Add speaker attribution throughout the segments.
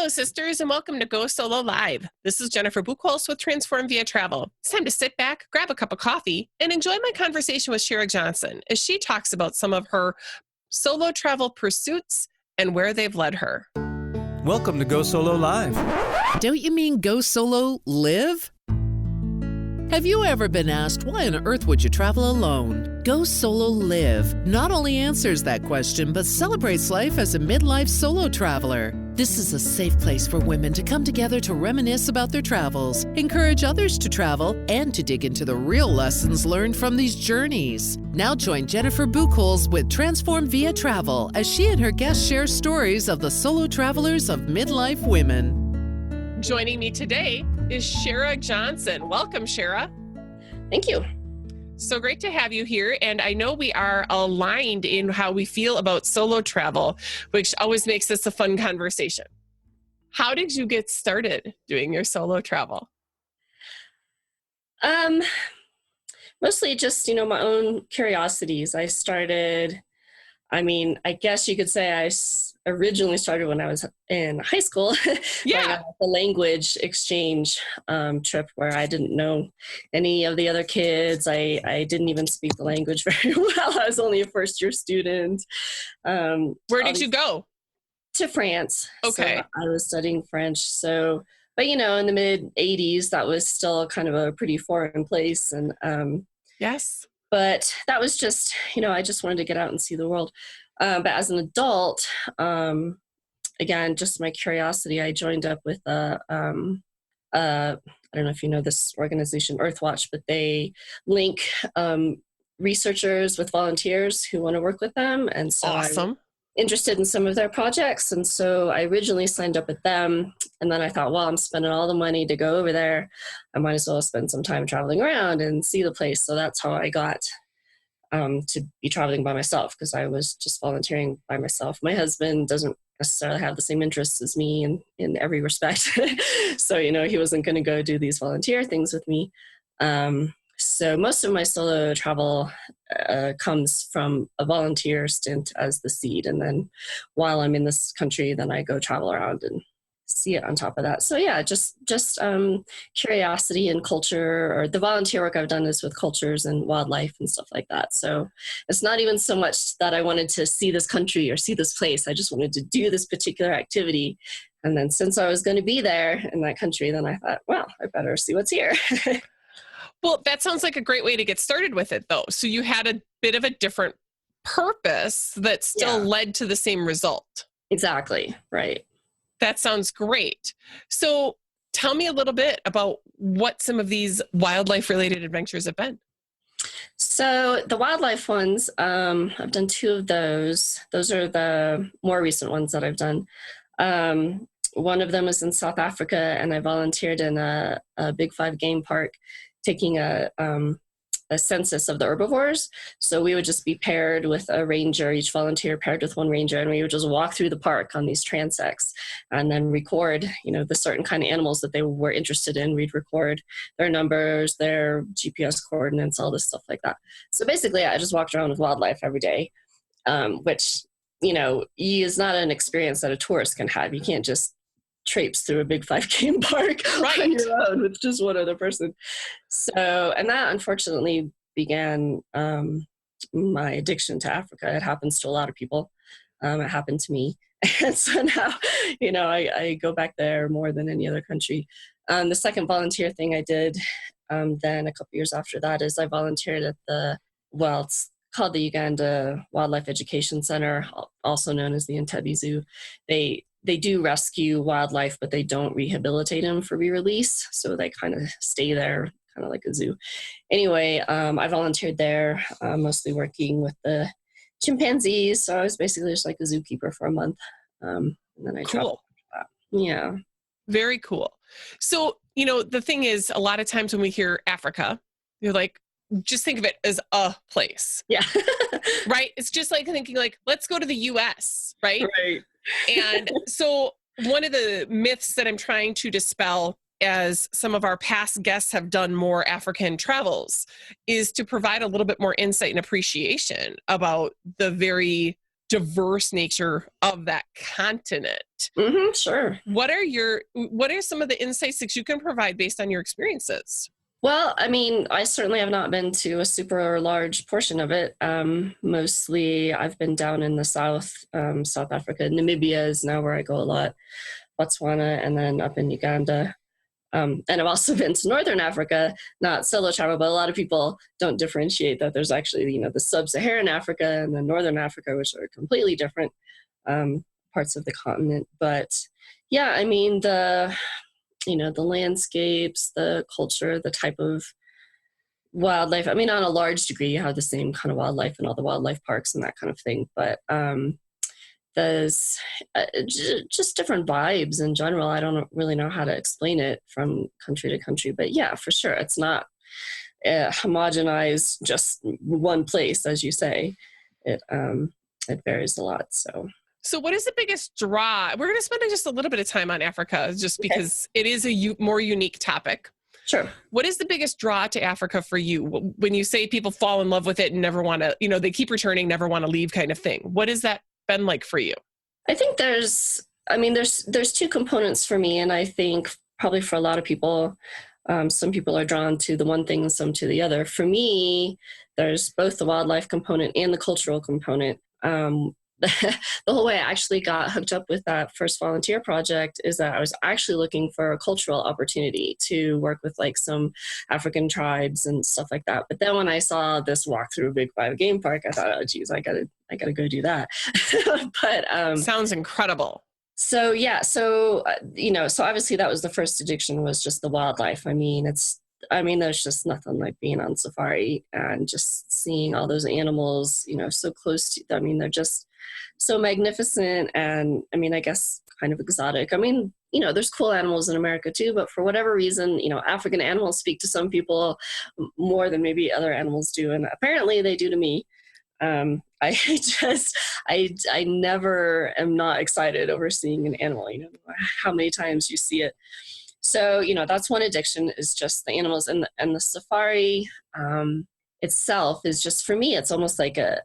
Speaker 1: Hello, sisters, and welcome to Go Solo Live. This is Jennifer Buchholz with Transform Via Travel. It's time to sit back, grab a cup of coffee, and enjoy my conversation with Shara Johnson as she talks about some of her solo travel pursuits and where they've led her.
Speaker 2: Welcome to Go Solo Live.
Speaker 3: Don't you mean go solo live? Have you ever been asked, why on earth would you travel alone? Go Solo Live not only answers that question, but celebrates life as a midlife solo traveler. This is a safe place for women to come together to reminisce about their travels, encourage others to travel, and to dig into the real lessons learned from these journeys. Now join Jennifer Buchholz with Transform Via Travel as she and her guests share stories of the solo travelers of midlife women.
Speaker 1: Joining me today is Shara Johnson. Welcome, Shara.
Speaker 4: Thank you.
Speaker 1: So great to have you here. And I know we are aligned in how we feel about solo travel, which always makes this a fun conversation. How did you get started doing your solo travel?
Speaker 4: Mostly just, my own curiosities. I guess you could say I originally started when I was in high school.
Speaker 1: Yeah.
Speaker 4: The language exchange trip where I didn't know any of the other kids. I didn't even speak the language very well. I was only a first-year student.
Speaker 1: Where did you go?
Speaker 4: To France.
Speaker 1: Okay.
Speaker 4: So I was studying French. So, but in the mid-'80s, that was still kind of a pretty foreign place. And
Speaker 1: yes.
Speaker 4: But that was just, I just wanted to get out and see the world. But as an adult, again, just my curiosity, I joined up with I don't know if you know this organization, Earthwatch, but they link researchers with volunteers who want to work with them. And so
Speaker 1: awesome.
Speaker 4: I'm interested in some of their projects. And so I originally signed up with them. And then I thought, well, I'm spending all the money to go over there. I might as well spend some time traveling around and see the place. So that's how I got to be traveling by myself, because I was just volunteering by myself. My husband doesn't necessarily have the same interests as me in every respect. So, he wasn't going to go do these volunteer things with me. So most of my solo travel comes from a volunteer stint as the seed. And then while I'm in this country, then I go travel around and see it on top of that. So yeah, just curiosity and culture, or the volunteer work I've done is with cultures and wildlife and stuff like that. So it's not even so much that I wanted to see this country or see this place. I just wanted to do this particular activity. And then since I was going to be there in that country, then I thought, well, I better see what's here.
Speaker 1: Well, that sounds like a great way to get started with it, though. So you had a bit of a different purpose that still led to the same result.
Speaker 4: Exactly. Right.
Speaker 1: That sounds great. So tell me a little bit about what some of these wildlife-related adventures have been.
Speaker 4: So the wildlife ones, I've done 2 of those. Those are the more recent ones that I've done. One of them was in South Africa, and I volunteered in a Big 5 game park, taking a census of the herbivores. So we would just be paired with a ranger, each volunteer paired with one ranger, and we would just walk through the park on these transects and then record, the certain kind of animals that they were interested in. We'd record their numbers, their GPS coordinates, all this stuff like that. So basically, I just walked around with wildlife every day, which, is not an experience that a tourist can have. You can't just traipse through a Big 5 game park on your own with just one other person. So, and that unfortunately began my addiction to Africa. It happens to a lot of people. It happened to me. And so now, I go back there more than any other country. The second volunteer thing I did then a couple years after that is I volunteered at it's called the Uganda Wildlife Education Center, also known as the Entebbe Zoo. They do rescue wildlife, but they don't rehabilitate them for re-release. So they kind of stay there, kind of like a zoo. Anyway, I volunteered there, mostly working with the chimpanzees. So I was basically just like a zookeeper for a month. And then I traveled. Yeah.
Speaker 1: Very cool. So, the thing is, a lot of times when we hear Africa, you're like, just think of it as a place.
Speaker 4: Yeah.
Speaker 1: Right? It's just like thinking let's go to the US, right?
Speaker 4: Right.
Speaker 1: And so one of the myths that I'm trying to dispel, as some of our past guests have done more African travels, is to provide a little bit more insight and appreciation about the very diverse nature of that continent.
Speaker 4: Sure.
Speaker 1: What are some of the insights that you can provide based on your experiences?
Speaker 4: Well, I mean, I certainly have not been to a super large portion of it. Mostly I've been down in the South, South Africa. Namibia is now where I go a lot, Botswana, and then up in Uganda. And I've also been to Northern Africa, not solo travel, but a lot of people don't differentiate that there's actually, the sub-Saharan Africa and the Northern Africa, which are completely different parts of the continent. But yeah, I mean, the landscapes, the culture, the type of wildlife. I mean, on a large degree, you have the same kind of wildlife in all the wildlife parks and that kind of thing. But there's just different vibes in general. I don't really know how to explain it from country to country. But yeah, for sure, it's not homogenized just one place, as you say. It varies a lot.
Speaker 1: So what is the biggest draw? We're going to spend just a little bit of time on Africa just because it is a more unique topic.
Speaker 4: Sure.
Speaker 1: What is the biggest draw to Africa for you? When you say people fall in love with it and never want to, they keep returning, never want to leave kind of thing. What has that been like for you?
Speaker 4: I think there's two components for me. And I think probably for a lot of people, some people are drawn to the one thing and some to the other. For me, there's both the wildlife component and the cultural component. The whole way I actually got hooked up with that first volunteer project is that I was actually looking for a cultural opportunity to work with like some African tribes and stuff like that. But then when I saw this walk through a Big Five game park, I thought, oh geez, I gotta go do that. But
Speaker 1: sounds incredible.
Speaker 4: So yeah, so obviously that was the first addiction, was just the wildlife. I mean, there's just nothing like being on safari and just seeing all those animals, so close to. I mean, they're just so magnificent, and I mean, I guess kind of exotic. I mean, there's cool animals in America too, but for whatever reason, African animals speak to some people more than maybe other animals do, and apparently they do to me. I never am not excited over seeing an animal, how many times you see it. So, that's one addiction, is just the animals, and the safari itself is just, for me, it's almost like a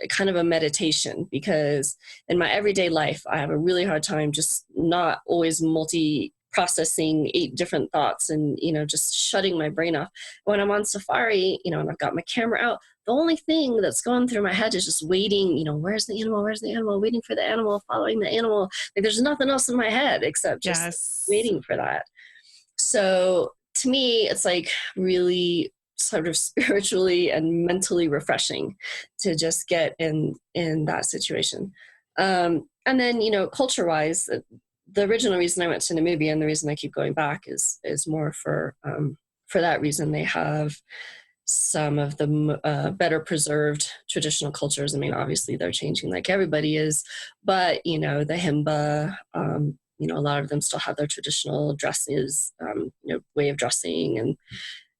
Speaker 4: kind of a meditation, because in my everyday life, I have a really hard time just not always processing 8 different thoughts and, just shutting my brain off. When I'm on safari, and I've got my camera out, the only thing that's going through my head is just waiting, where's the animal, waiting for the animal, following the animal. Like, there's nothing else in my head except just waiting for that. So to me, it's like really sort of spiritually and mentally refreshing to just get in that situation. And then, culture-wise, the original reason I went to Namibia, and the reason I keep going back, is more for that reason. They have some of the better preserved traditional cultures. I mean, obviously they're changing like everybody is, but the Himba, a lot of them still have their traditional dresses, way of dressing, and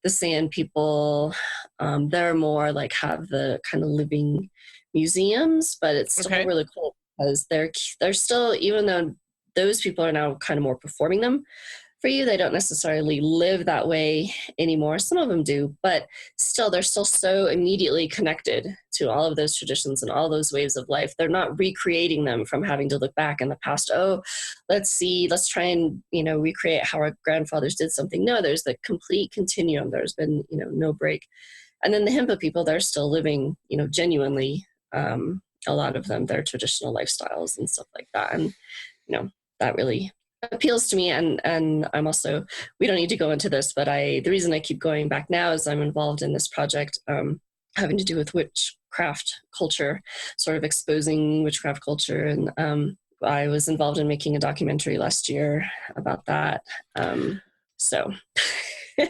Speaker 4: the San people, they're more like have the kind of living museums, but it's still really cool because they're still, even though those people are now kind of more performing them for you, they don't necessarily live that way anymore. Some of them do, but still, they're still so immediately connected to all of those traditions and all those ways of life. They're not recreating them from having to look back in the past. Oh, let's try and, recreate how our grandfathers did something. No, there's the complete continuum. There's been, no break. And then the Himba people, they're still living, genuinely, a lot of them, their traditional lifestyles and stuff like that. And, that really appeals to me. And I'm also, we don't need to go into this, but the reason I keep going back now is I'm involved in this project having to do with witchcraft culture, sort of exposing witchcraft culture. And I was involved in making a documentary last year about that. So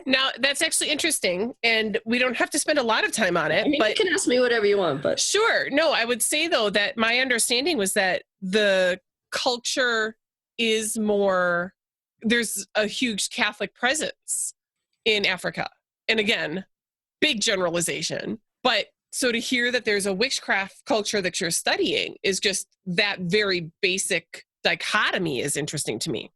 Speaker 1: now that's actually interesting, and we don't have to spend a lot of time on it.
Speaker 4: I mean,
Speaker 1: but
Speaker 4: you can ask me whatever you want, but
Speaker 1: sure. No, I would say though that my understanding was that the culture is more, there's a huge Catholic presence in Africa. And again, big generalization. But so to hear that there's a witchcraft culture that you're studying is just that very basic dichotomy is interesting to me.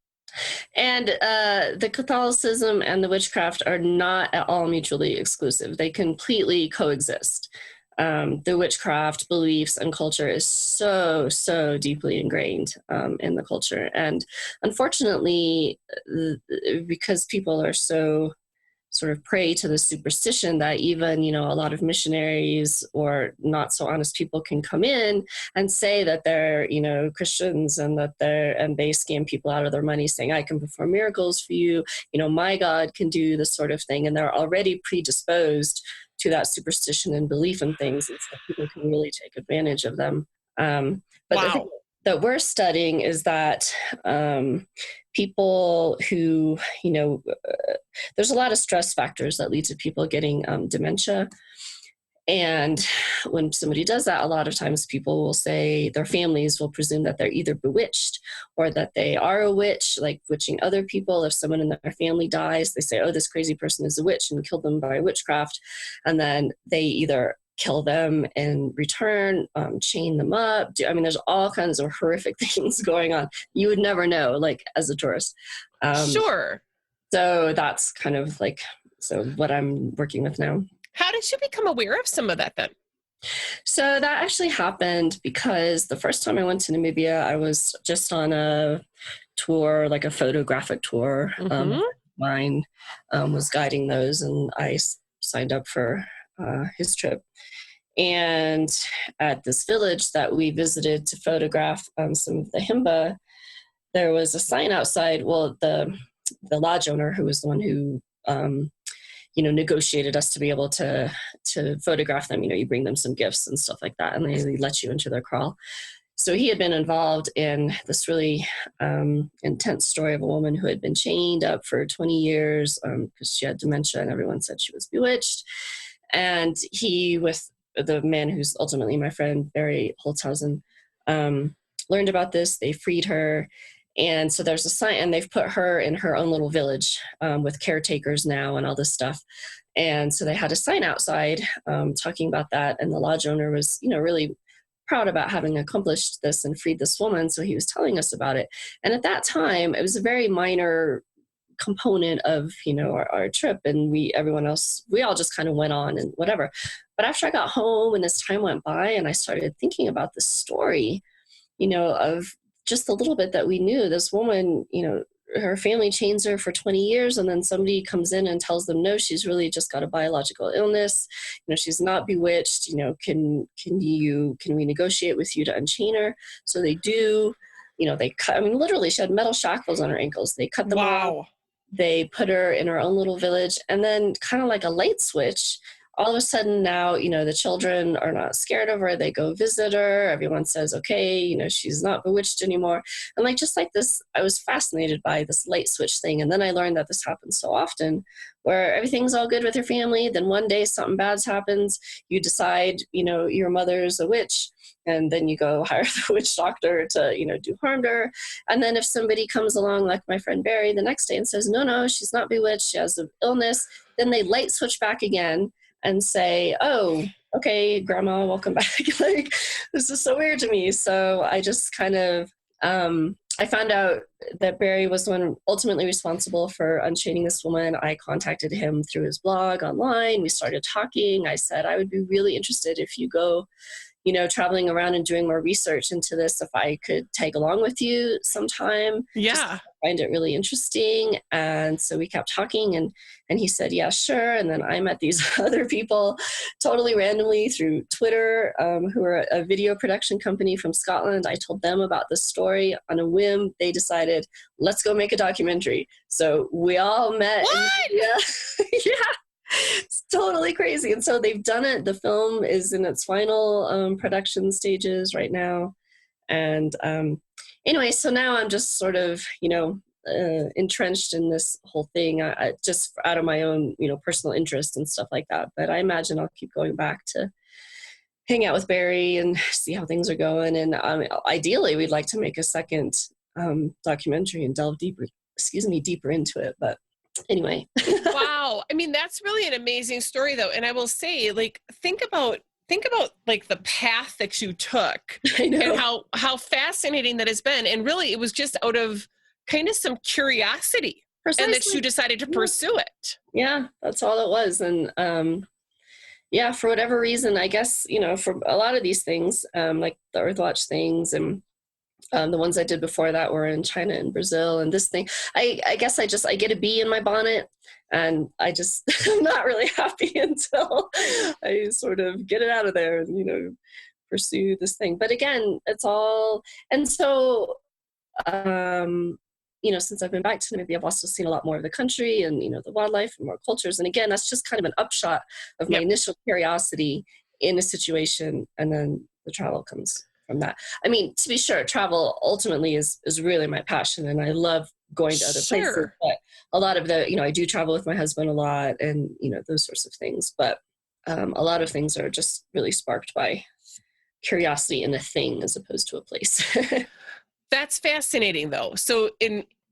Speaker 4: And the Catholicism and the witchcraft are not at all mutually exclusive. They completely coexist. the witchcraft beliefs and culture is so deeply ingrained in the culture. And unfortunately, because people are so sort of prey to the superstition, that even, you know, a lot of missionaries or not so honest people can come in and say that they're, you know, Christians, and that they scam people out of their money, saying, I can perform miracles for you, you know, my God can do this sort of thing. And they're already predisposed to that superstition and belief in things, and so people can really take advantage of them. But the thing that we're studying is that people who, you know, there's a lot of stress factors that lead to people getting dementia. And when somebody does that, a lot of times people will say, their families will presume that they're either bewitched or that they are a witch, like witching other people. If someone in their family dies, they say, oh, this crazy person is a witch, and kill them by witchcraft. And then they either kill them in return, chain them up. I mean, there's all kinds of horrific things going on. You would never know, like, as a tourist.
Speaker 1: Sure.
Speaker 4: So that's kind of like, so what I'm working with now.
Speaker 1: How did you become aware of some of that then?
Speaker 4: So that actually happened because the first time I went to Namibia, I was just on a tour, like a photographic tour. Mine was guiding those, and I signed up for his trip. And at this village that we visited to photograph some of the Himba, there was a sign outside. Well, the lodge owner, who was the one who you know, negotiated us to be able to photograph them. You know, you bring them some gifts and stuff like that, and they let you into their kraal. So he had been involved in this really intense story of a woman who had been chained up for 20 years because she had dementia, and everyone said she was bewitched. And he, with the man who's ultimately my friend, Barry Holtzhausen, learned about this. They freed her. And so there's a sign, and they've put her in her own little village with caretakers now and all this stuff. And so they had a sign outside talking about that. And the lodge owner was, you know, really proud about having accomplished this and freed this woman. So he was telling us about it. And at that time, it was a very minor component of, you know, our trip. And everyone else, we all just kind of went on and whatever. But after I got home and as time went by and I started thinking about the story, you know, of just a little bit that we knew, this woman, you know, her family chains her for 20 years, and then somebody comes in and tells them, no, she's really just got a biological illness. You know, she's not bewitched. You know, can we negotiate with you to unchain her? So they do. You know, they cut, I mean, literally, she had metal shackles on her ankles. They cut them off. They put her in her own little village, and then kind of like a light switch, all of a sudden now, you know, the children are not scared of her. They go visit her. Everyone says, okay, you know, she's not bewitched anymore. And like, just like this, I was fascinated by this light switch thing. And then I learned that this happens so often, where everything's all good with your family. Then one day something bad happens. You decide, you know, your mother's a witch. And then you go hire the witch doctor to, you know, do harm to her. And then if somebody comes along, like my friend Barry, the next day and says, no, she's not bewitched, she has an illness, then they light switch back again and say, oh, okay, grandma, welcome back. Like, this is so weird to me. So I just kind of, I found out that Barry was the one ultimately responsible for unchaining this woman. I contacted him through his blog online. We started talking. I said, I would be really interested if you go, you know, traveling around and doing more research into this, if I could tag along with you sometime.
Speaker 1: Yeah.
Speaker 4: I find it really interesting. And so we kept talking, and he said, yeah, sure. And then I met these other people totally randomly through Twitter, who are a video production company from Scotland. I told them about this story on a whim. They decided, let's go make a documentary. So we all met.
Speaker 1: What?
Speaker 4: Yeah. It's totally crazy. And so they've done it. The film is in its final production stages right now. And anyway, so now I'm just sort of, you know, entrenched in this whole thing, I just out of my own, you know, personal interest and stuff like that. But I imagine I'll keep going back to hang out with Barry and see how things are going. And ideally, we'd like to make a second documentary and delve deeper into it. But anyway.
Speaker 1: Wow. I mean, that's really an amazing story, though. And I will say, like, think about like the path that you took and how fascinating that has been. And really, it was just out of kind of some curiosity. Precisely. And that you decided to pursue it.
Speaker 4: Yeah, that's all it was. And Yeah, for whatever reason, I guess, for a lot of these things, like the Earthwatch things and the ones I did before that were in China and Brazil. And this thing, I guess I get a bee in my bonnet, and I just, I'm not really happy until I sort of get it out of there and, pursue this thing. But again, it's all, and so, since I've been back to Namibia, I've also seen a lot more of the country and, the wildlife and more cultures. And again, that's just kind of an upshot of my initial curiosity in a situation. And then the travel comes from that. I mean, to be sure, travel ultimately is really my passion, and I love going to other places. But a lot of the, I do travel with my husband a lot, and, those sorts of things. But a lot of things are just really sparked by curiosity in a thing as opposed to a place.
Speaker 1: That's fascinating, though. So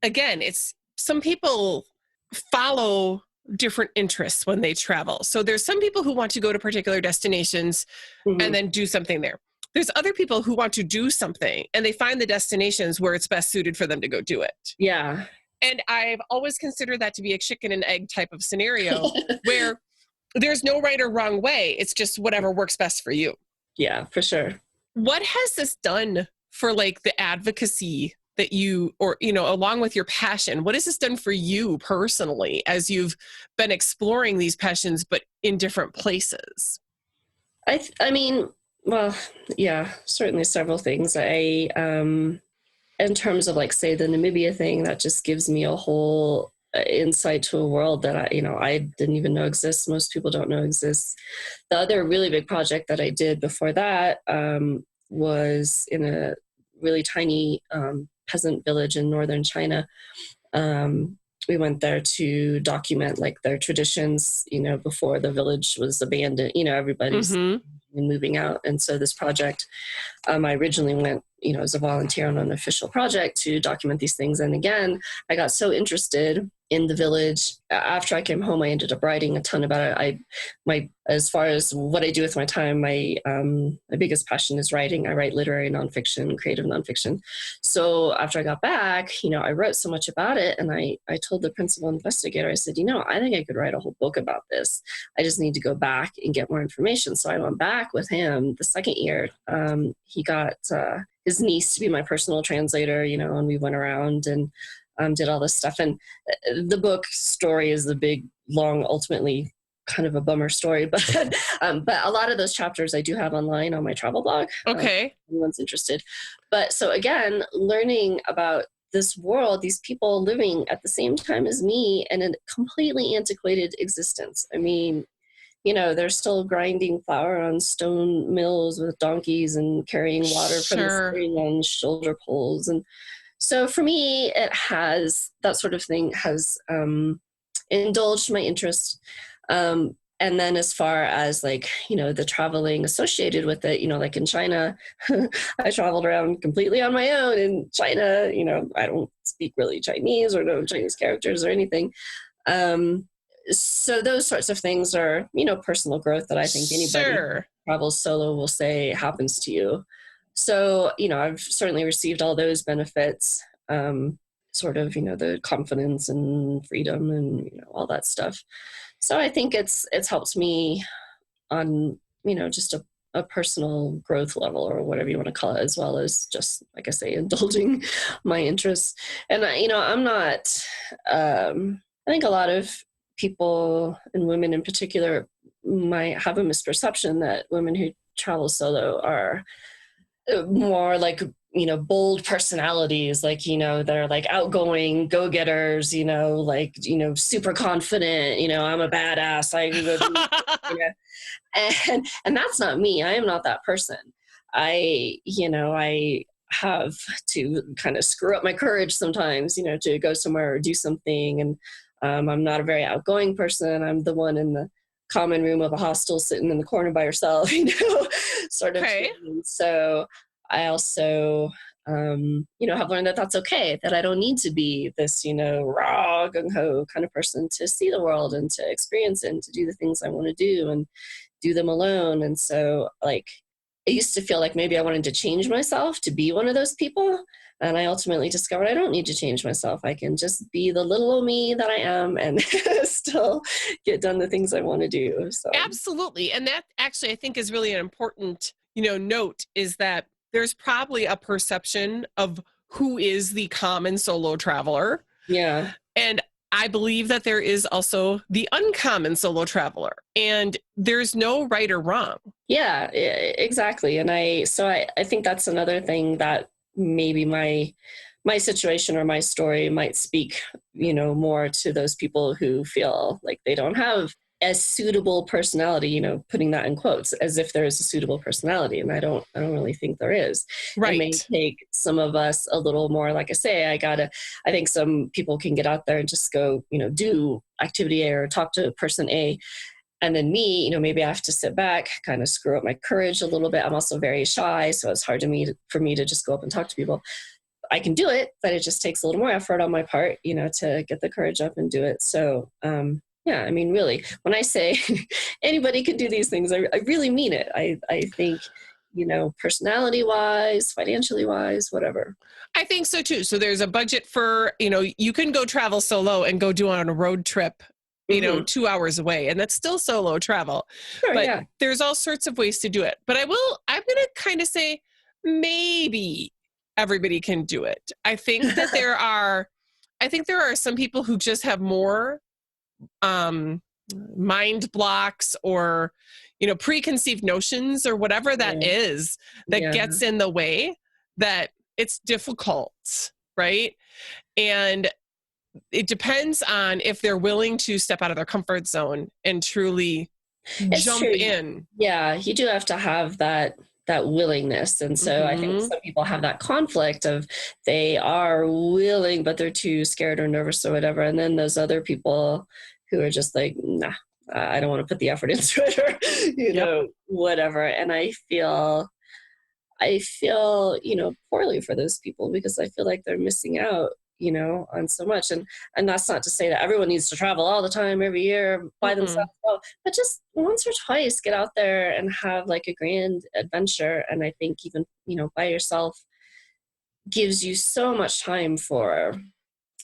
Speaker 1: again, it's some people follow different interests when they travel. So there's some people who want to go to particular destinations and then do something there. There's other people who want to do something and they find the destinations where it's best suited for them to go do it.
Speaker 4: Yeah.
Speaker 1: And I've always considered that to be a chicken and egg type of scenario where there's no right or wrong way. It's just whatever works best for you.
Speaker 4: Yeah, for sure.
Speaker 1: What has this done for like the advocacy that along with your passion, what has this done for you personally as you've been exploring these passions, but in different places?
Speaker 4: I mean, well, yeah, certainly several things. In terms of like, say, the Namibia thing, that just gives me a whole insight to a world that I didn't even know exists. Most people don't know exists. The other really big project that I did before that was in a really tiny peasant village in northern China. We went there to document like their traditions, before the village was abandoned, everybody's moving out. And so this project, I originally went, as a volunteer on an official project to document these things. And again, I got so interested in the village. After I came home, I ended up writing a ton about it. As far as what I do with my time, my biggest passion is writing. I write literary nonfiction, creative nonfiction. So after I got back, I wrote so much about it, and I told the principal investigator, I said, I think I could write a whole book about this. I just need to go back and get more information. So I went back with him the second year. He got his niece to be my personal translator, and we went around and did all this stuff. And the book story is the big, long, ultimately kind of a bummer story, but a lot of those chapters I do have online on my travel blog.
Speaker 1: Okay.
Speaker 4: If anyone's interested. But so again, learning about this world, these people living at the same time as me in a completely antiquated existence. I mean, they're still grinding flour on stone mills with donkeys and carrying water from the spring on shoulder poles. And so for me, that sort of thing has indulged my interest. And then as far as like, the traveling associated with it, like in China, I traveled around completely on my own in China. I don't speak really Chinese or know Chinese characters or anything. So those sorts of things are, personal growth that I think anybody who travels solo will say happens to you. So, I've certainly received all those benefits, sort of, the confidence and freedom and, all that stuff. So I think it's helped me on, just a personal growth level or whatever you want to call it, as well as just, like I say, indulging my interests. And, I'm not, I think a lot of people and women in particular might have a misperception that women who travel solo are more like, bold personalities, like, they're like outgoing go-getters, super confident, I'm a badass. I can go do, and that's not me. I am not that person. I have to kind of screw up my courage sometimes, to go somewhere or do something. And I'm not a very outgoing person. I'm the one in the common room of a hostel sitting in the corner by herself, sort of thing. So I also, have learned that that's okay, that I don't need to be this, raw, gung-ho kind of person to see the world and to experience it and to do the things I want to do and do them alone. And so, like, it used to feel like maybe I wanted to change myself to be one of those people. And I ultimately discovered I don't need to change myself. I can just be the little old me that I am and still get done the things I want to do. So
Speaker 1: Absolutely. And that actually, I think, is really an important, note, is that there's probably a perception of who is the common solo traveler.
Speaker 4: yeah.
Speaker 1: And I believe that there is also the uncommon solo traveler, and there's no right or wrong.
Speaker 4: Yeah, exactly. And I think that's another thing that maybe my situation or my story might speak, more to those people who feel like they don't have a suitable personality, putting that in quotes, as if there is a suitable personality. And I don't really think there is. It may
Speaker 1: Right.
Speaker 4: take some of us a little more, like I say, I think some people can get out there and just go, do activity A or talk to person A. And then me, maybe I have to sit back, kind of screw up my courage a little bit. I'm also very shy, so it's hard for me to just go up and talk to people. I can do it, but it just takes a little more effort on my part, to get the courage up and do it. So, yeah, I mean, really, when I say anybody can do these things, I really mean it. I think, personality wise, financially wise, whatever.
Speaker 1: I think so too. So there's a budget for, you can go travel solo and go do on a road trip,
Speaker 4: Hmm.
Speaker 1: 2 hours away, and that's still solo travel.
Speaker 4: Sure,
Speaker 1: But
Speaker 4: yeah.
Speaker 1: there's all sorts of ways to do it. But I'm going to kind of say maybe everybody can do it. I think there are some people who just have more um, mind blocks or, preconceived notions or whatever that
Speaker 4: Yeah.
Speaker 1: is that
Speaker 4: Yeah.
Speaker 1: gets in the way, that it's difficult, right? And it depends on if they're willing to step out of their comfort zone and truly
Speaker 4: It's
Speaker 1: jump
Speaker 4: true.
Speaker 1: in.
Speaker 4: Yeah, you do have to have that willingness. And so I think
Speaker 1: Hmm.
Speaker 4: some people have that conflict of they are willing, but they're too scared or nervous or whatever. And then those other people who are just like, nah, I don't want to put the effort into it or,
Speaker 1: Yep.
Speaker 4: whatever. And I feel, poorly for those people because I feel like they're missing out, on so much. And that's not to say that everyone needs to travel all the time, every year, by themselves.
Speaker 1: Mm-mm.
Speaker 4: Well, but just once or twice get out there and have like a grand adventure. And I think even, by yourself gives you so much time for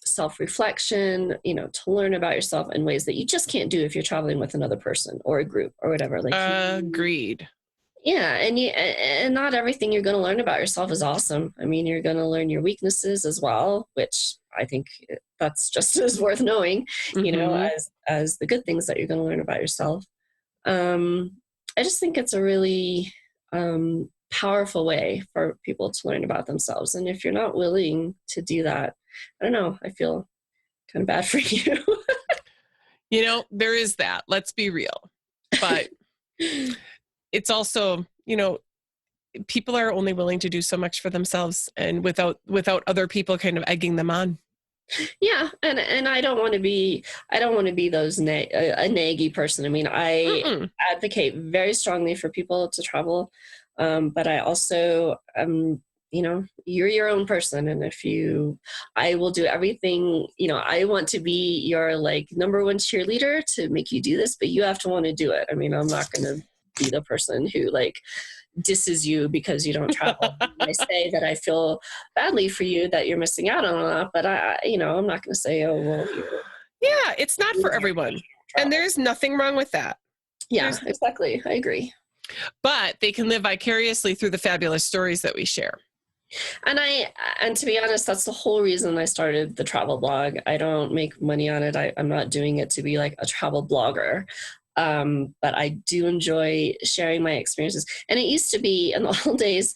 Speaker 4: self-reflection, to learn about yourself in ways that you just can't do if you're traveling with another person or a group or whatever. Like
Speaker 1: Agreed.
Speaker 4: yeah, and not everything you're going to learn about yourself is awesome. I mean, you're going to learn your weaknesses as well, which I think that's just as worth knowing,
Speaker 1: Hmm.
Speaker 4: as the good things that you're going to learn about yourself. Um, I just think it's a really powerful way for people to learn about themselves. And if you're not willing to do that, I don't know, I feel kind of bad for you.
Speaker 1: There is that. Let's be real. But it's also, people are only willing to do so much for themselves, and without other people kind of egging them on.
Speaker 4: Yeah, and I don't want to be those a naggy person. I mean, I
Speaker 1: Mm-mm.
Speaker 4: advocate very strongly for people to travel, but I also you're your own person, and I will do everything. I want to be your like number one cheerleader to make you do this, but you have to want to do it. I mean, I'm not going to be the person who like disses you because you don't travel. I say that I feel badly for you that you're missing out on a lot, but I'm not going to say, oh, well,
Speaker 1: Yeah, it's not for everyone. And
Speaker 4: travel.
Speaker 1: there's nothing wrong with that.
Speaker 4: Yeah,
Speaker 1: There's
Speaker 4: exactly. I agree.
Speaker 1: But they can live vicariously through the fabulous stories that we share.
Speaker 4: And to be honest, that's the whole reason I started the travel blog. I don't make money on it. I'm not doing it to be like a travel blogger. But I do enjoy sharing my experiences. And it used to be in the old days,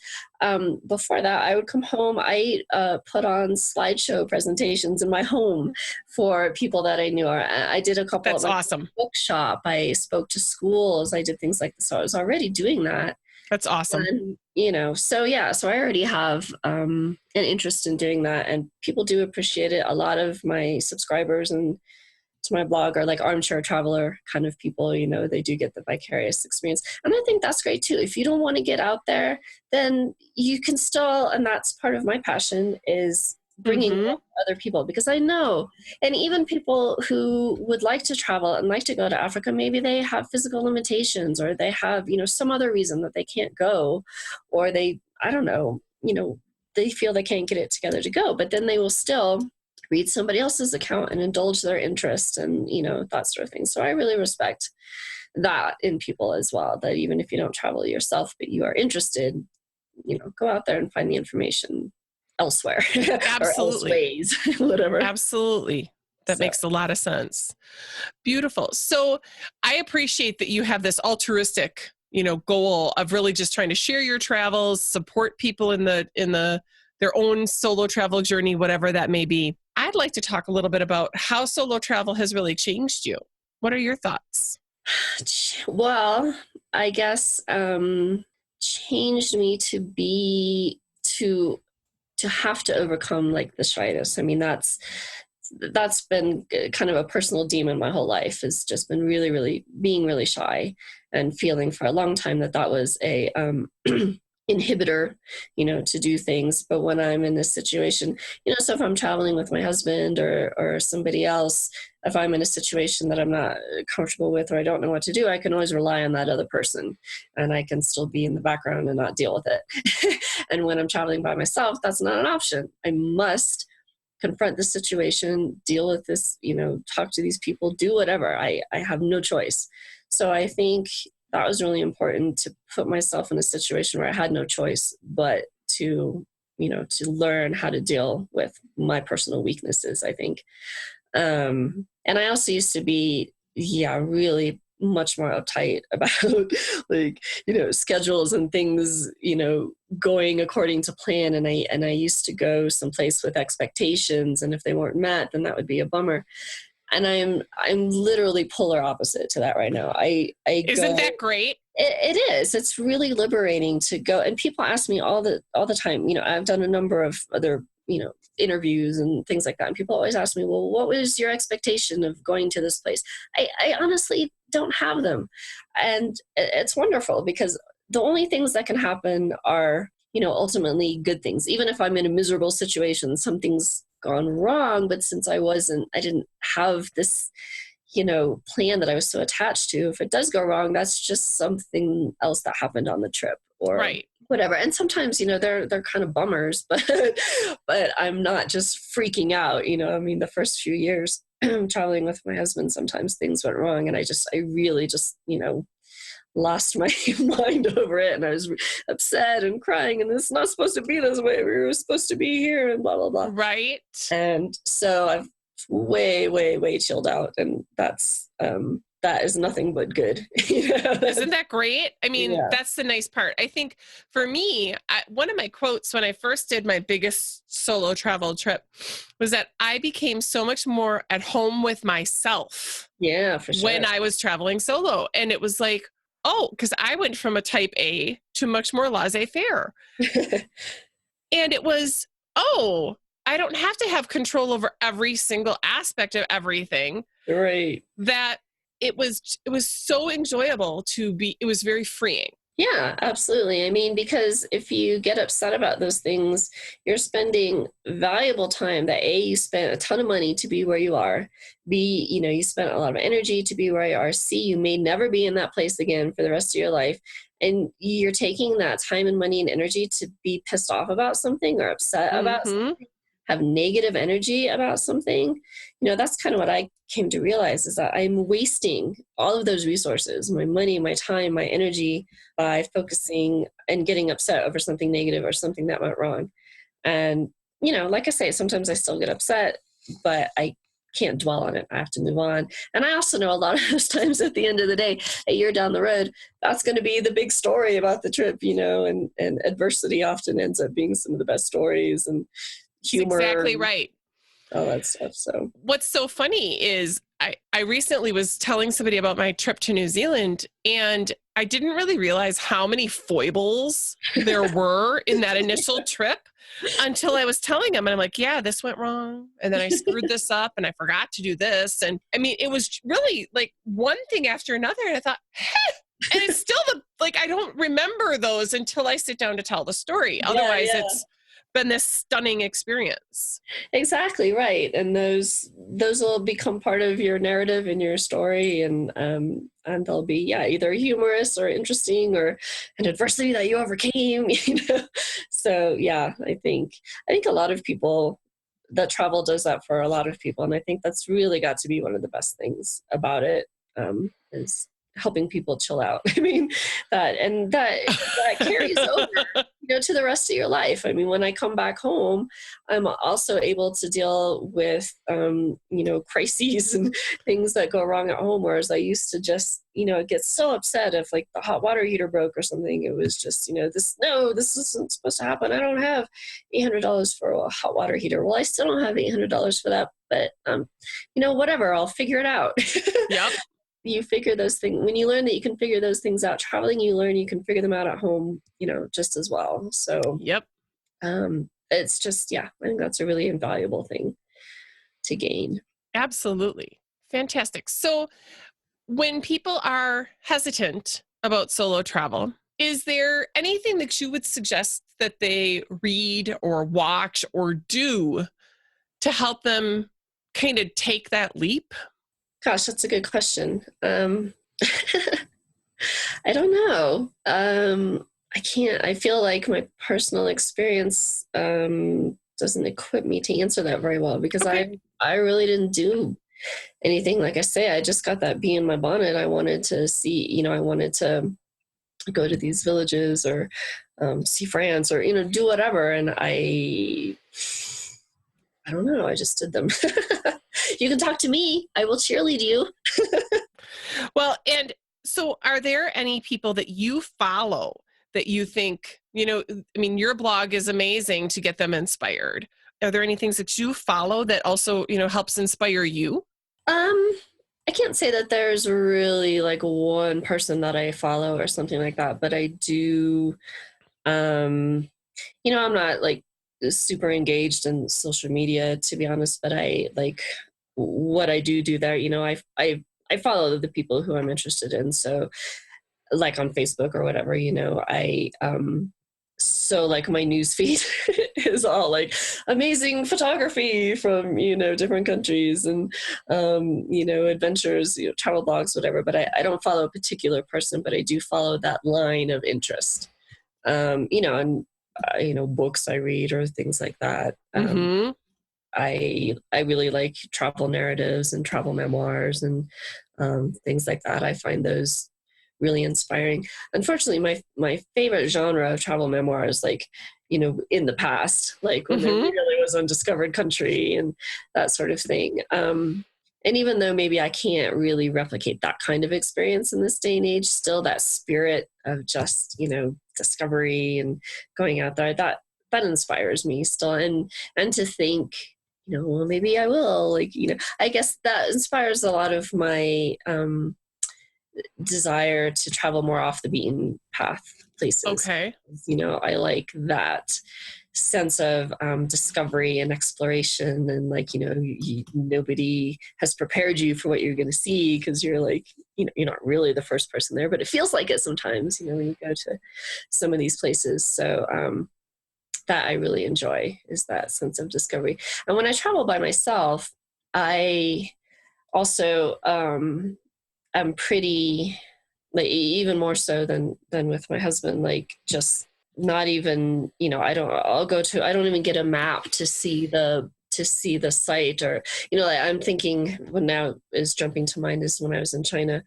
Speaker 4: before that, I would come home. I put on slideshow presentations in my home for people that I knew. Or I did a couple at
Speaker 1: That's
Speaker 4: my
Speaker 1: awesome.
Speaker 4: bookshop. I spoke to schools. I did things like this. So I was already doing that.
Speaker 1: That's awesome.
Speaker 4: And, so yeah, so I already have an interest in doing that. And people do appreciate it. A lot of my subscribers and to my blog are like armchair traveler kind of people, they do get the vicarious experience. And I think that's great too. If you don't want to get out there, then you can still, and that's part of my passion is bringing
Speaker 1: Hmm.
Speaker 4: other people, because I know, and even people who would like to travel and like to go to Africa, maybe they have physical limitations or they have, some other reason that they can't go, or I don't know, they feel they can't get it together to go, but then they will still read somebody else's account and indulge their interest and, that sort of thing. So I really respect that in people as well, that even if you don't travel yourself, but you are interested, go out there and find the information elsewhere or
Speaker 1: Absolutely.
Speaker 4: elseways, whatever.
Speaker 1: Absolutely. That makes a lot of sense. Beautiful. So I appreciate that you have this altruistic, goal of really just trying to share your travels, support people in their own solo travel journey, whatever that may be. I'd like to talk a little bit about how solo travel has really changed you. What are your thoughts?
Speaker 4: Well, I guess changed me to have to overcome like the shyness. I mean, that's been kind of a personal demon my whole life, has just been really, really being really shy and feeling for a long time that was a inhibitor, to do things. But when I'm in this situation, so if I'm traveling with my husband or somebody else, if I'm in a situation that I'm not comfortable with or I don't know what to do, I can always rely on that other person and I can still be in the background and not deal with it. And when I'm traveling by myself, that's not an option. I must confront the situation, deal with this, talk to these people, do whatever. I have no choice. So I think that was really important, to put myself in a situation where I had no choice but to learn how to deal with my personal weaknesses, I think. And I also used to be, really much more uptight about schedules and things, going according to plan. And I used to go someplace with expectations, and if they weren't met, then that would be a bummer. And I'm literally polar opposite to that right now.
Speaker 1: Isn't that great?
Speaker 4: It is. It's really liberating to go. And people ask me all the time, I've done a number of other, interviews and things like that. And people always ask me, well, what was your expectation of going to this place? I honestly don't have them. And it's wonderful because the only things that can happen are, ultimately good things. Even if I'm in a miserable situation, something's gone wrong, but since I didn't have this, plan that I was so attached to, if it does go wrong, that's just something else that happened on the trip or
Speaker 1: right.
Speaker 4: Whatever. And sometimes, they're kind of bummers, but I'm not just freaking out, I mean, the first few years traveling with my husband, sometimes things went wrong and I really just, lost my mind over it. And I was upset and crying and it's not supposed to be this way. We were supposed to be here and blah, blah, blah.
Speaker 1: Right.
Speaker 4: And so I've way, way, way chilled out. And that is nothing but good.
Speaker 1: Isn't that great? I mean, That's the nice part. I think for me, one of my quotes when I first did my biggest solo travel trip was that I became so much more at home with myself.
Speaker 4: Yeah, for sure.
Speaker 1: When I was traveling solo. And it was like, because I went from a type A to much more laissez-faire. And it was, I don't have to have control over every single aspect of everything.
Speaker 4: Right.
Speaker 1: That it was so enjoyable it was very freeing.
Speaker 4: Yeah, absolutely. I mean, because if you get upset about those things, you're spending valuable time that A, you spent a ton of money to be where you are. B, you spent a lot of energy to be where you are. C, you may never be in that place again for the rest of your life. And you're taking that time and money and energy to be pissed off about something or upset about something, have negative energy about something. That's kind of what I came to realize, is that I'm wasting all of those resources, my money, my time, my energy, by focusing and getting upset over something negative or something that went wrong. And, like I say, sometimes I still get upset, but I can't dwell on it. I have to move on. And I also know a lot of those times at the end of the day, a year down the road, that's going to be the big story about the trip, and adversity often ends up being some of the best stories and humor.
Speaker 1: That's exactly right.
Speaker 4: All that stuff. So
Speaker 1: what's so funny is I recently was telling somebody about my trip to New Zealand, and I didn't really realize how many foibles there were in that initial trip until I was telling them. And I'm like, yeah, this went wrong. And then I screwed this up and I forgot to do this. And I mean, it was really like one thing after another. And I thought, and it's still I don't remember those until I sit down to tell the story. Otherwise it's been this stunning experience.
Speaker 4: Exactly right. And those those will become part of your narrative and your story, and they'll be either humorous or interesting or an adversity that you overcame. So I think a lot of people, that travel does that for a lot of people, and I think that's really got to be one of the best things about it, is helping people chill out. I mean, that carries over, to the rest of your life. I mean, when I come back home, I'm also able to deal with, crises and things that go wrong at home. Whereas I used to just, get so upset if like the hot water heater broke or something. It was just, this isn't supposed to happen. I don't have $800 for a hot water heater. Well, I still don't have $800 for that, but, whatever, I'll figure it out.
Speaker 1: Yep.
Speaker 4: You figure those things, when you learn that you can figure those things out traveling, you learn you can figure them out at home, just as well. So
Speaker 1: yep.
Speaker 4: It's just, I think that's a really invaluable thing to gain.
Speaker 1: Absolutely. Fantastic. So when people are hesitant about solo travel, is there anything that you would suggest that they read or watch or do to help them kind of take that leap?
Speaker 4: Gosh, that's a good question. I don't know. I feel like my personal experience doesn't equip me to answer that very well, because
Speaker 1: Okay.
Speaker 4: I really didn't do anything. Like I say, I just got that bee in my bonnet. I wanted to see, I wanted to go to these villages or see France or, do whatever. And I don't know. I just did them. You can talk to me. I will cheerlead you.
Speaker 1: Well, and so are there any people that you follow that you think, your blog is amazing to get them inspired. Are there any things that you follow that also, helps inspire you?
Speaker 4: I can't say that there's really like one person that I follow or something like that, but I do, I'm not like super engaged in social media, to be honest, but I like what I do there. I follow the people who I'm interested in. So like on Facebook or whatever, so like my news feed is all like amazing photography from, different countries and, adventures, travel blogs, whatever. But I don't follow a particular person, but I do follow that line of interest, and, books I read or things like that.
Speaker 1: Mm-hmm.
Speaker 4: I really like travel narratives and travel memoirs and things like that. I find those really inspiring. Unfortunately, my favorite genre of travel memoirs, like, in the past, like when there
Speaker 1: Mm-hmm.
Speaker 4: really was undiscovered country and that sort of thing. And even though maybe I can't really replicate that kind of experience in this day and age, still that spirit of just, discovery and going out there, that inspires me still. And to think, well, maybe I will, like, I guess that inspires a lot of my desire to travel more off the beaten path places.
Speaker 1: Okay.
Speaker 4: I like that sense of discovery and exploration, and like, nobody has prepared you for what you're going to see, because you're like, you're not really the first person there, but it feels like it sometimes, when you go to some of these places. So that I really enjoy, is that sense of discovery. And when I travel by myself, I also I'm pretty, like, even more so than with my husband, like, just not even, I don't even get a map to see the site, or, like, I'm thinking what now is jumping to mind is when I was in China,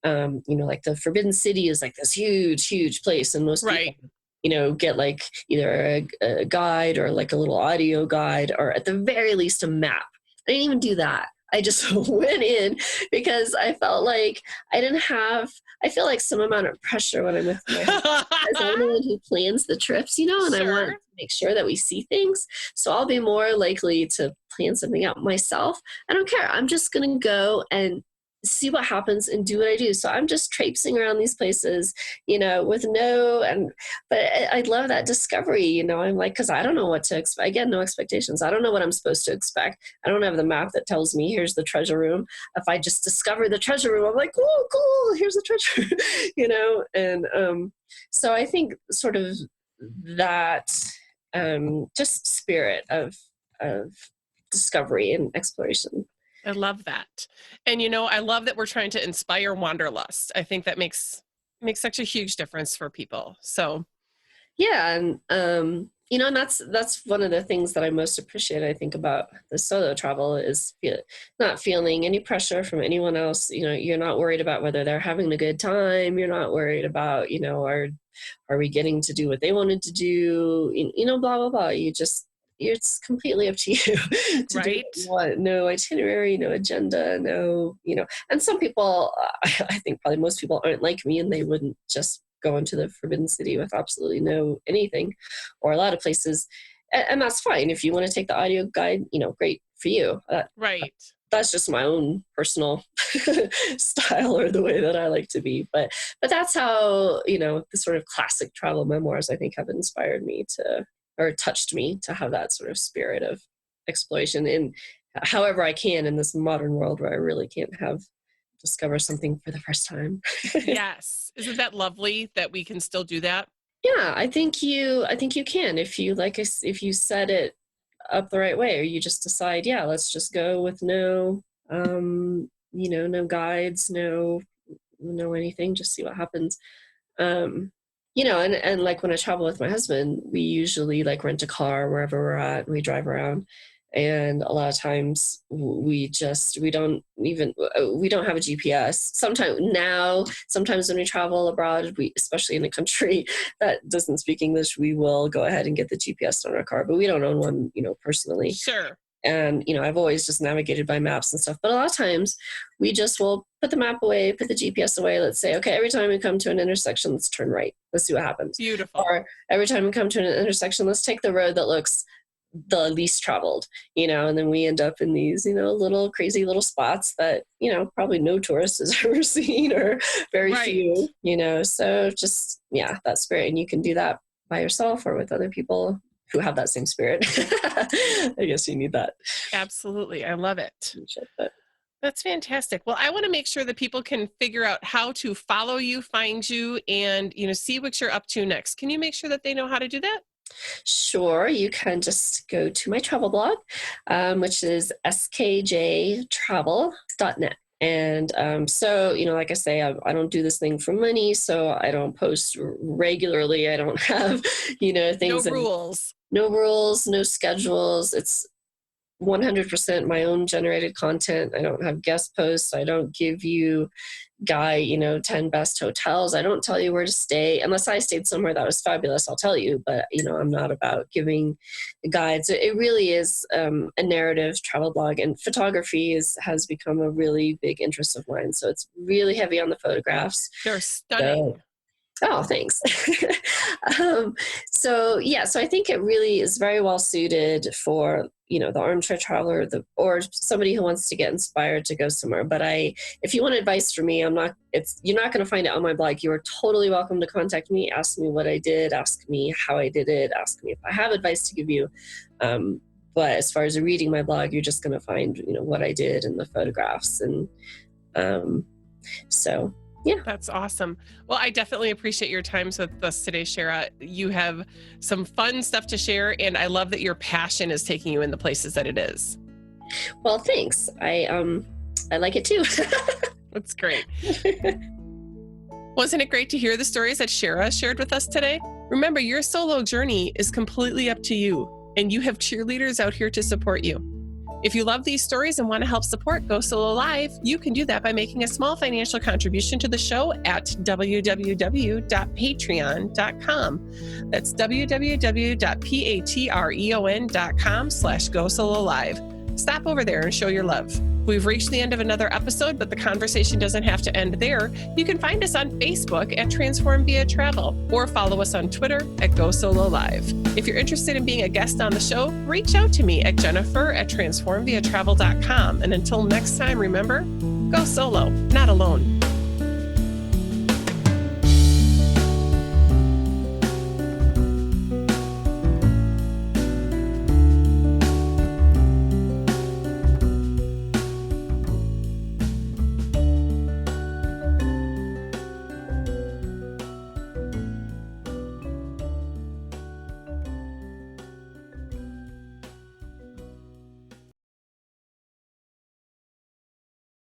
Speaker 4: like the Forbidden City is like this huge place, and most
Speaker 1: Right.
Speaker 4: people, get like either a guide or like a little audio guide, or at the very least a map. I didn't even do that. I just went in because I felt like I feel like some amount of pressure when I'm with my husband, as I'm the one who plans the trips, and I want to make sure that we see things. So I'll be more likely to plan something out myself. I don't care. I'm just going to go and see what happens and do what I do. So I'm just traipsing around these places, but I love that discovery, I'm like, because I don't know what to expect. I get no expectations. I don't know what I'm supposed to expect. I don't have the map that tells me here's the treasure room. If I just discover the treasure room, I'm like, oh, cool, here's the treasure, and so I think sort of that just spirit of discovery and exploration
Speaker 1: I love that. And, I love that we're trying to inspire wanderlust. I think that makes such a huge difference for people. So,
Speaker 4: Yeah, and and that's one of the things that I most appreciate, I think, about the solo travel is not feeling any pressure from anyone else. You're not worried about whether they're having a good time. You're not worried about, are we getting to do what they wanted to do? Blah blah blah. It's completely up to you to do
Speaker 1: right?
Speaker 4: what you want. No itinerary, no agenda, no, and some people, I think probably most people aren't like me, and they wouldn't just go into the Forbidden City with absolutely no anything, or a lot of places. And that's fine. If you want to take the audio guide, great for you.
Speaker 1: Right.
Speaker 4: That's just my own personal style, or the way that I like to be. But that's how, the sort of classic travel memoirs, I think, have inspired me or touched me to have that sort of spirit of exploration in however I can in this modern world where I really can't discover something for the first time.
Speaker 1: Yes. Isn't that lovely that we can still do that?
Speaker 4: Yeah, I think you can, if you set it up the right way, or you just decide, yeah, let's just go with no no guides, no anything, just see what happens. And like when I travel with my husband, we usually like rent a car wherever we're at, and we drive around. And a lot of times we don't have a GPS. Sometimes when we travel abroad, especially in a country that doesn't speak English, we will go ahead and get the GPS on our car, but we don't own one, personally.
Speaker 1: Sure.
Speaker 4: And, I've always just navigated by maps and stuff. But a lot of times we just will put the map away, put the GPS away. Let's say, okay, every time we come to an intersection, let's turn right. Let's see what happens.
Speaker 1: Beautiful.
Speaker 4: Or every time we come to an intersection, let's take the road that looks the least traveled, and then we end up in these, little crazy little spots that, probably no tourist has ever seen, or very few, so just, yeah, that spirit. And you can do that by yourself or with other people who have that same spirit. I guess you need that.
Speaker 1: Absolutely. I love it. That's fantastic. Well, I want to make sure that people can figure out how to follow you, find you, and, see what you're up to next. Can you make sure that they know how to do that?
Speaker 4: Sure. You can just go to my travel blog, which is skjtravel.net. And so, like I say, I don't do this thing for money, so I don't post regularly. I don't have, things. No rules, no schedules. It's 100% my own generated content. I don't have guest posts. I don't give you 10 best hotels. I don't tell you where to stay unless I stayed somewhere that was fabulous. I'll tell you, but I'm not about giving guides. It really is a narrative travel blog, and photography has become a really big interest of mine. So it's really heavy on the photographs.
Speaker 1: They're stunning.
Speaker 4: Oh, thanks. So I think it really is very well suited for, the armchair traveler, or somebody who wants to get inspired to go somewhere. But if you want advice from me, you're not going to find it on my blog. You are totally welcome to contact me, ask me what I did, ask me how I did it, ask me if I have advice to give you. But as far as reading my blog, you're just going to find, what I did and the photographs. And so, yeah.
Speaker 1: That's awesome. Well, I definitely appreciate your time with us today, Shara. You have some fun stuff to share, and I love that your passion is taking you in the places that it is.
Speaker 4: Well, thanks. I like it too.
Speaker 1: That's great. Wasn't it great to hear the stories that Shara shared with us today? Remember, your solo journey is completely up to you, and you have cheerleaders out here to support you. If you love these stories and want to help support Go Solo Live, you can do that by making a small financial contribution to the show at www.patreon.com. That's www.patreon.com/Go Solo Live. Stop over there and show your love. We've reached the end of another episode, but the conversation doesn't have to end there. You can find us on Facebook at Transform Via Travel, or follow us on Twitter at Go Solo Live. If you're interested in being a guest on the show, reach out to me at Jennifer@transformviatravel.com. And until next time, remember, go solo, not alone.